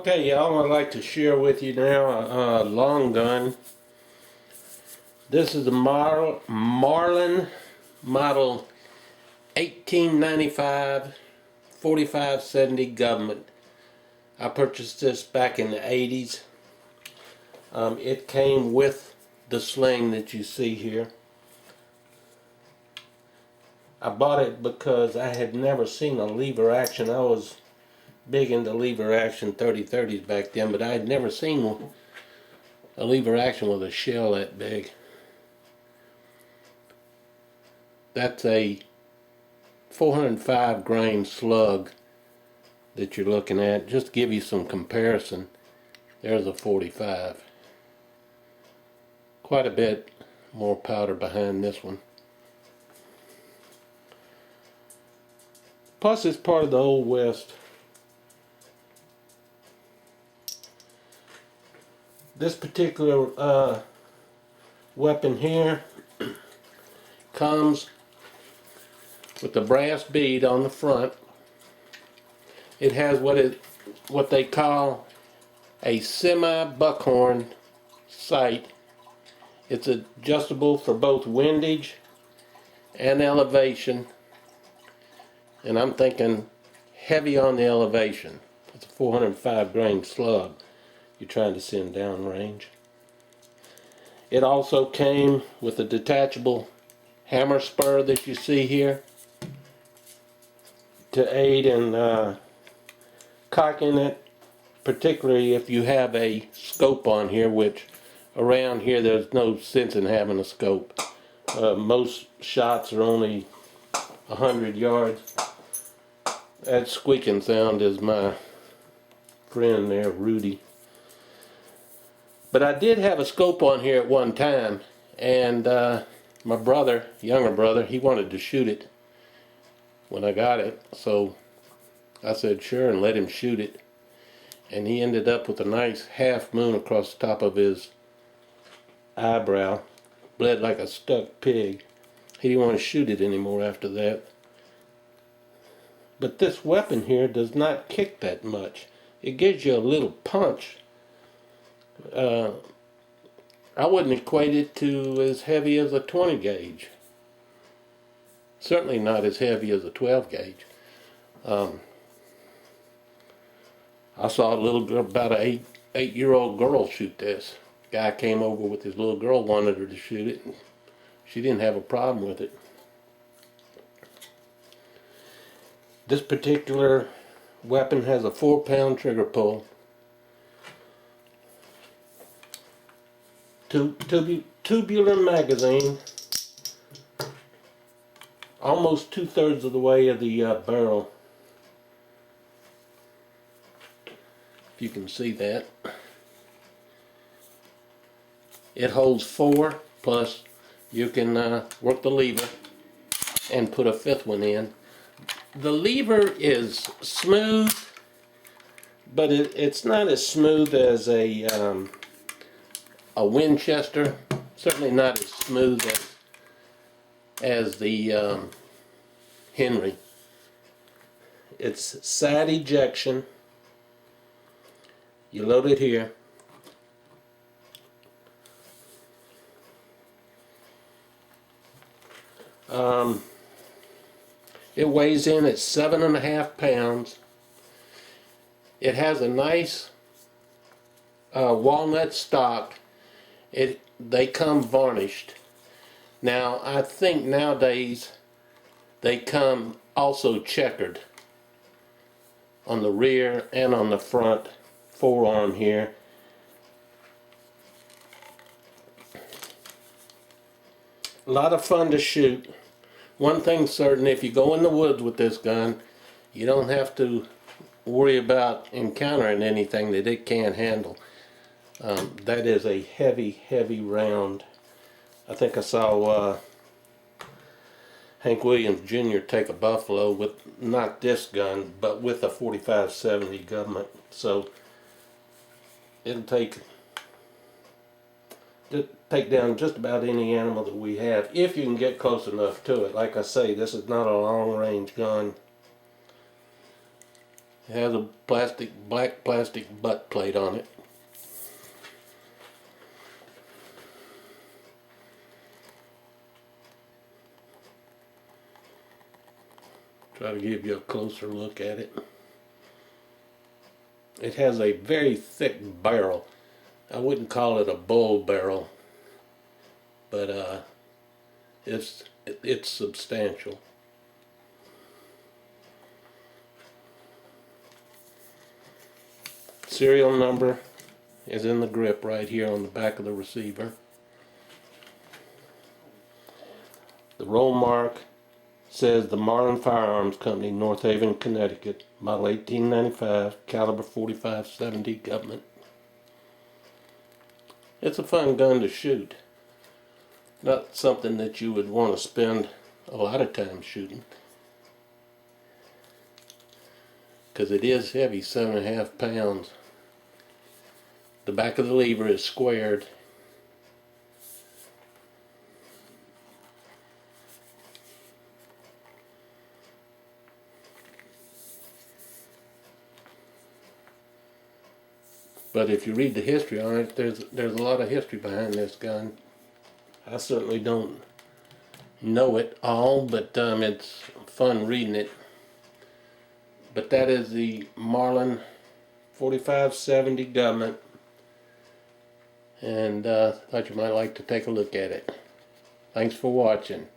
Okay, y'all, I'd like to share with you now a long gun. This is the Marlin model 1895 4570 Govt. I purchased this back in the 80s. It came with the sling that you see here. I bought it because I had never seen a lever action. I was big into lever action 30-30s back then, but I had never seen a lever action with a shell that big. That's a 405 grain slug that you're looking at. Just to give you some comparison, there's a 45. Quite a bit more powder behind this one. Plus it's part of the Old West. This particular weapon here comes with the brass bead on the front. It has what they call a semi-buckhorn sight. It's adjustable for both windage and elevation, and I'm thinking heavy on the elevation. It's a 405 grain slug you're trying to send downrange. It also came with a detachable hammer spur that you see here to aid in cocking it, particularly if you have a scope on here, which around here there's no sense in having a scope. Most shots are only 100 yards. That squeaking sound is my friend there, Rudy. But I did have a scope on here at one time, and my brother, younger brother, he wanted to shoot it when I got it, so I said sure and let him shoot it. And he ended up with a nice half moon across the top of his eyebrow. Bled like a stuck pig. He didn't want to shoot it anymore after that. But this weapon here does not kick that much. It gives you a little punch. I wouldn't equate it to as heavy as a 20 gauge. Certainly not as heavy as a 12 gauge. I saw a little girl, about an 8-year-old girl, shoot this. Guy came over with his little girl, wanted her to shoot it, and she didn't have a problem with it. This particular weapon has a 4-pound trigger pull. Tubular magazine, almost 2/3 of the way of the barrel, if you can see that. It holds 4, plus you can work the lever and put a 5th one in. The lever is smooth, but it's not as smooth as a Winchester, certainly not as smooth as the Henry. It's side ejection. You load it here. It weighs in at 7.5 pounds. It has a nice walnut stock. They come varnished. Now I think nowadays they come also checkered on the rear and on the front forearm here. A lot of fun to shoot. One thing's certain, if you go in the woods with this gun, you don't have to worry about encountering anything that it can't handle. That is a heavy round. I think I saw Hank Williams Jr. take a buffalo with not this gun, but with a 4570 Govt. So it'll take down just about any animal that we have, if you can get close enough to it. Like I say, this is not a long range gun. It has a black plastic butt plate on it. Try to give you a closer look at it. It has a very thick barrel. I wouldn't call it a bull barrel, but it's substantial. Serial number is in the grip right here on the back of the receiver. The roll mark says the Marlin Firearms Company, North Haven, Connecticut, model 1895, caliber 45-70 Govt. It's a fun gun to shoot. Not something that you would want to spend a lot of time shooting, because it is heavy, 7.5 pounds. The back of the lever is squared. But if you read the history on it, there's a lot of history behind this gun. I certainly don't know it all, but it's fun reading it. But that is the Marlin 45-70 Govt. And thought you might like to take a look at it. Thanks for watching.